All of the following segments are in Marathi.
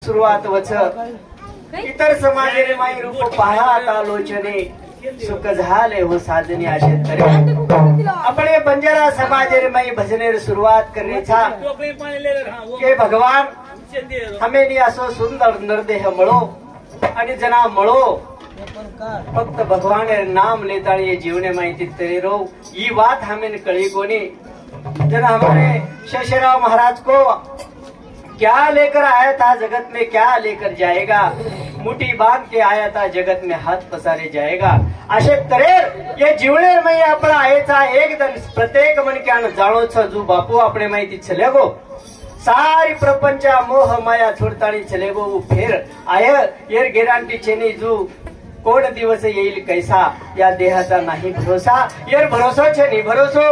सुरुवात वच इतर समाजेने माई रूप पाहत आलोचने सुख झाले हो साधने असे तरी आपण बंजारा समाजेने माई भजनेर सुरुवात करण्याचा के भगवान हमें नी असो सुंदर नरदेह मळो आणि जना मळो फक्त भगवान नाम लेता ये जीवने माहिती तरी रो ये बात हमें कड़ी कोनी जना हमारे शेषराव महाराज को क्या लेकर आया था जगत में क्या लेकर जाएगा मुट्ठी बांध के आया था जगत में हाथ पसारे जाएगा असे तरेर ये जीवनेर में आपण आयचा एकदम प्रत्येक मनक्यान जाणो छ जो बापू आपणे माहिती चले गो सारी प्रपंचा मोह माया छोडतानी चले गो फिर आय येर गॅरंटी छेनी जो कोण दिवस येईल कैसा या देहाचा नाही भरोसा येर भरोसा छेनी भरोसो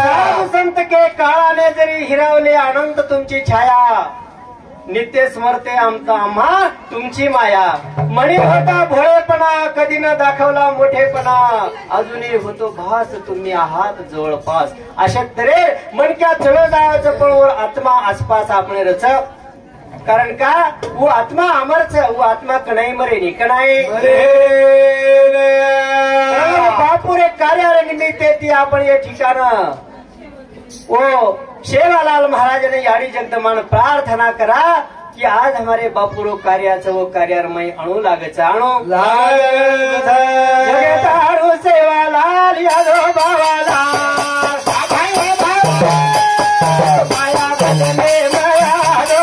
साधु संत के काळाने जरी हिरावले अनंत तुमची छाया नित्य स्मरते आमचा आम्हा तुमची माया मणी होता भोळेपणा कधी न दाखवला मोठेपणा अजूनही होतो भास तुम्ही आहात जवळपास अशा तरे मनक्या चलो जायचं पण वर आत्मा आसपास आपण रच कारण का वो आत्मा अमर छ वो आत्मा कणाई मरे नी कणाई बापुरे कार्याला निमित्त ती आपण ये ठिकाण वो सेवालाल महाराज ने याडी जगदमान प्रार्थना करा कि आज हमारे बापुरो कार्याचं वो कार्यारमय अणू लागच अणू जगतारू सेवालाल यादव बाबाला माया बदले माया दो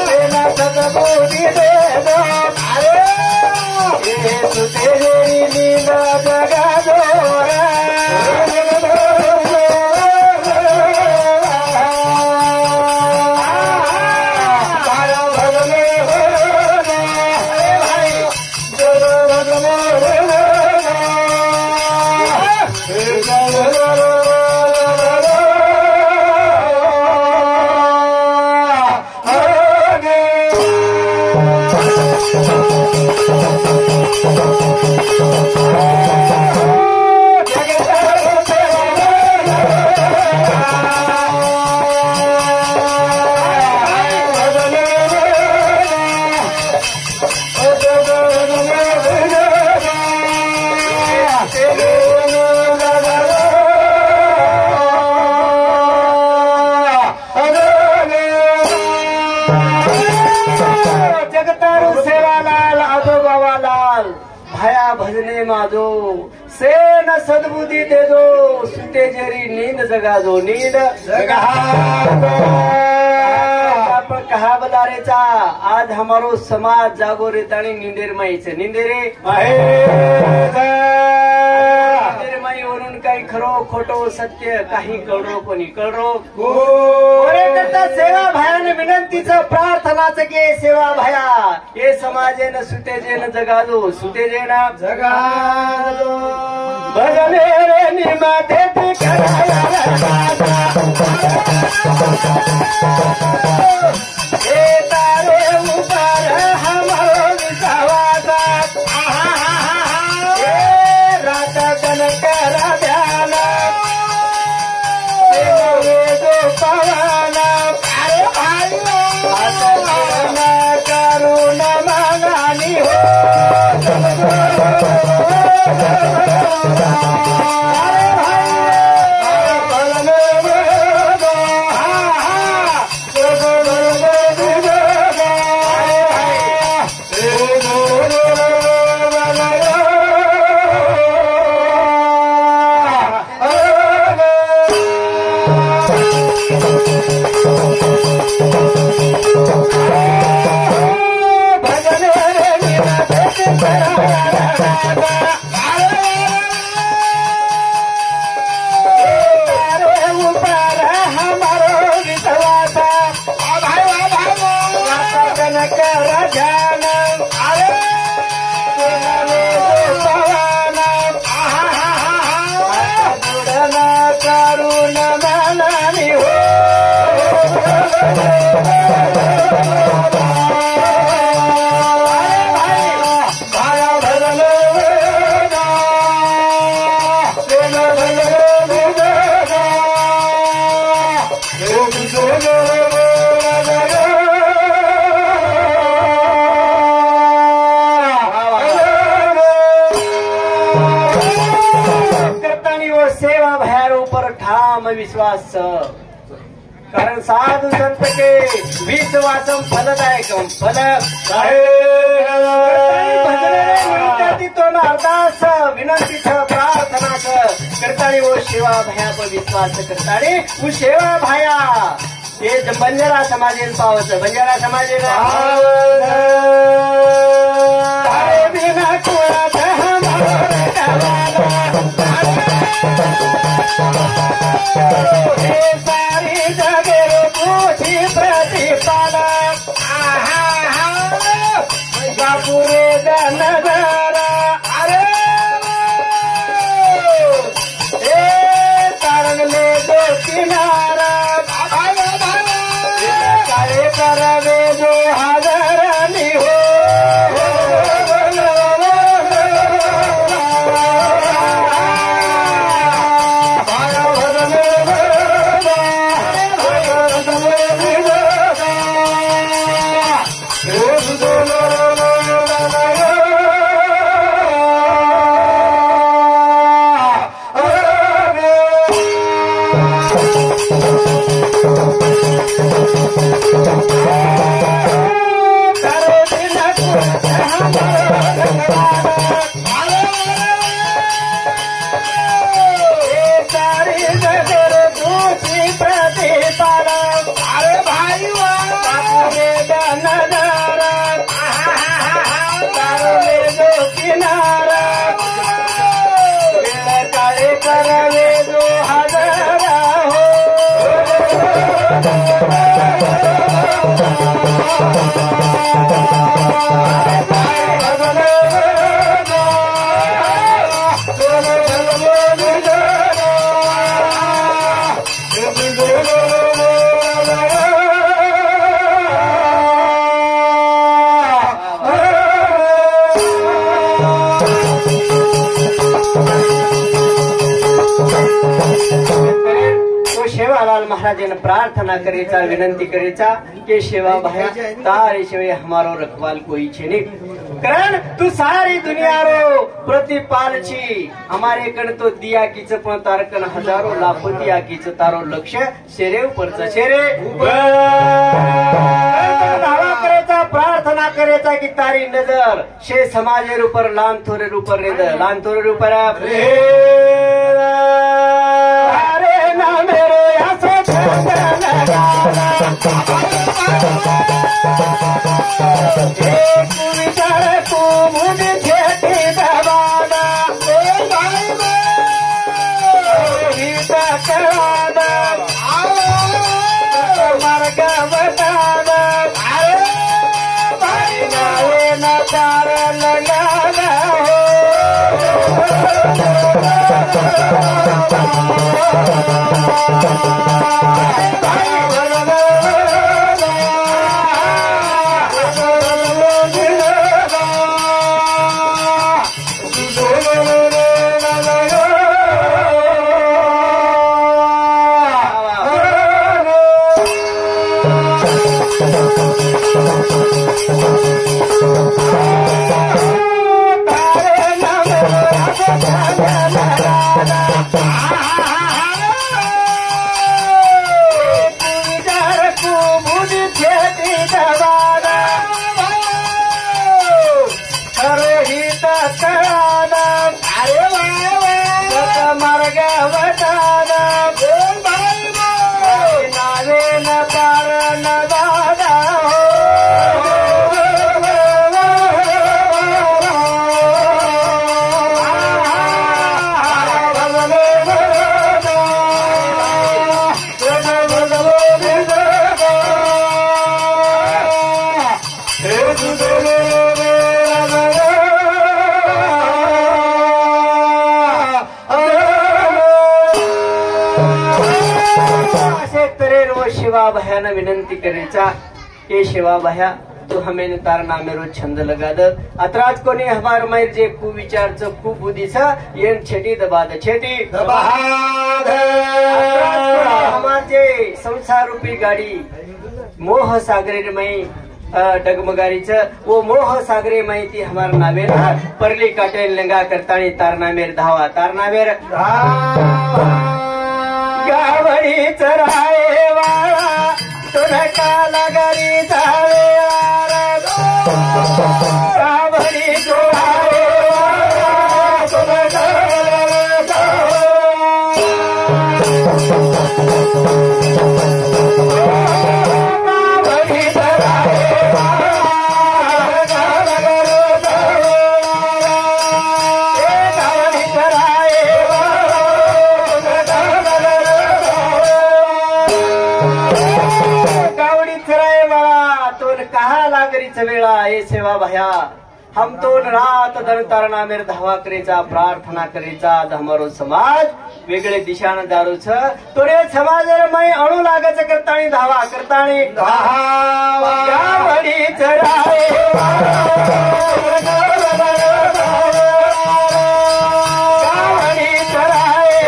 तेना सदबोधी दे दो अरे तुते नीला जगा दो भजने माजो से न सद्बुद्धि दे दो सुते जेरी नींद जगा दो नींद जगा आपण कहा बदारेचा आज हमारो समाज जागो रेतानी निंदेर माईचे निंदेरे निंदेर माई वरून काही खरो खोटो सत्य काही कळरो कोणी कळरो करता सेवा भायाने विनंतीचं प्रार्थनाचं के सेवा भाया हे समाजेन सुतेजेन जगादो सुतेजेना जगादो भजने रे निमाते कराया हे तारे ऊपर हमारो विसावादा हे रात दिन करा ध्यान हे जो पवाना अरे भाई आत्मा करुण मांगानी हो Go, go, go. विश्वास कारण साधु संत के विश्वासम फलदायकम तो अरदास विनंती प्रार्थना करताड़ी वो सेवा भया पर विश्वास करताड़ी वो सेवा भया ये बंजारा समाज पावत बंजारा समाज सारी जगह पूछी प्रतिपालक पूरे नजारा अरे तारण में दो किनारा काले करवे जो हाजरानी हो महाराज प्रार्थना करेचा विनंती करेचा के सेवा भाया तारे शिवाय हमारो रखवाल कोई छे नहीं कारण तू सारी दुनिया रो प्रतिपाल छी हमारे कण तो दिया कीच पण तारकन हजारो लाखो दिया कीच तारो लक्ष्य शेरे ऊपरचा शेरे दावा करेचा प्रार्थना करेचा की तारी नजर शे समाजेर ऊपर लान थोरे ऊपर नजर लान थोरे ऊपर अरे ना मेरो यासे विचार तू मुझे खेती दबाना कराना मार्ग बताना भाई नावे न तार लगाना सेवा भयान विनंती करेचा ये सेवा भया तो हमें तार नामेरो छंद लगा द अतराज कोणी हमार मायर जे कुविचार च कुबुद्धीचा येन छेटी दबाद छेटी दबाद हमार जे संसार रूपी गाडी मोह सागरे मई डगमगारीच वो मोह सागरे माहिती हमार नावेर परली काटे लंगा करतानी तार नामेर धावा तार नामेर गावडीच राये वाळा तुला काला घरी जावे गावडीच राये वाळा तुला वेळा हे सेवा भया हम तो रात दन तारणा मेर धावा करेचा प्रार्थना करेचा आज हमारो समाज वेगळे दिशान दारूच तोरे समाज मै अणू लागच करताणी धावा करताणी गावडीच राये गावडीच राये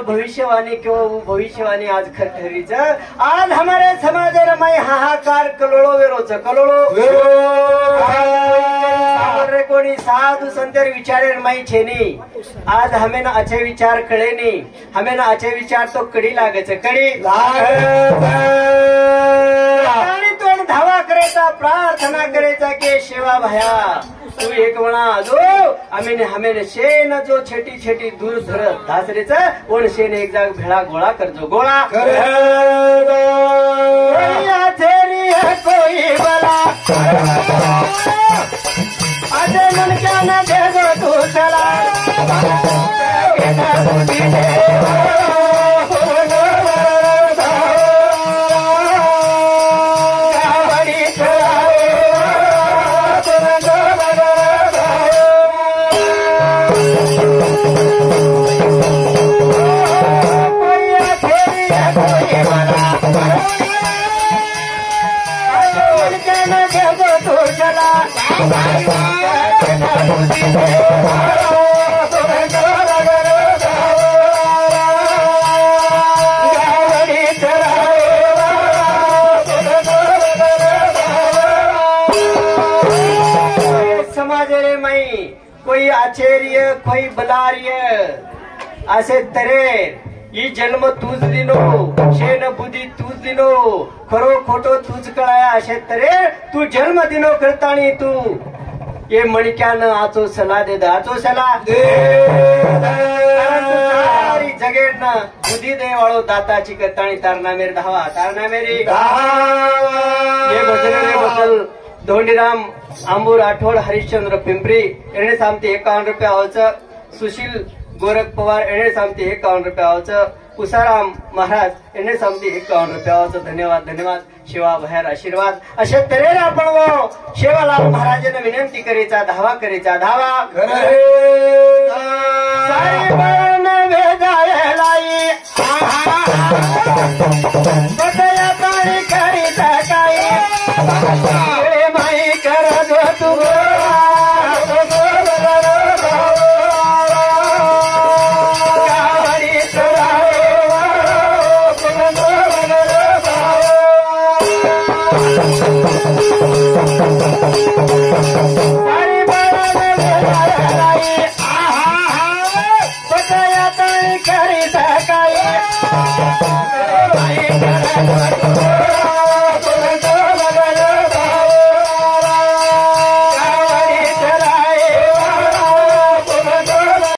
भविष्यवाणी क्यों भविष्यवाणी आज खर ठरीच आज हमारे समाज में हाहाकार कलोड़ो वेरोच कलोड़ो रे कोणी साधु संतर विचारे माई छेनी आज हमें ना अच्छे विचार कळे नहीं हमें ना अच्छे विचार तो कड़ी लागच कड़ी तो धावा करेचा प्रार्थना करेचा के सेवा भया तू एक म्हणा जो हमें शेन जो छेटी छेटी दूर धर धासरेच ओण शेन एक जाग भेळा गोळा करजो गोळा कोई बला अजय मन क्या न भेजो तू चला समाज रे मई कोई आश्चर्य कोई बलार्य असे तरे ही जन्म तूच दिनो शेन बुद्धी तूच दिनो खरो खोटो तूच कळाया असे तरे तू जन्म दिनो करतानी तू ये मणक्यान आचो सला दे आचो सला सारी जगेड न बुद्धी दे वाळो दाताची करतानी तारणा मेर धावा तारणा मेरी ये भजन बदल धोंडीराम आंबूर आठवड हरिश्चंद्र पिंपरी एणे सामती 51 रुपया आवचं सुशील गोरख पवार एणे सामती 51 रुपया आवचं पुसाराम महाराज एणे सामती 51 रुपया आवचं धन्यवाद धन्यवाद शिवा भयर आशीर्वाद अशा तऱ्हेने आपण वो शेवालाल महाराजांना विनंती करेचा धावा करेचा धावा भेजायलाई करिता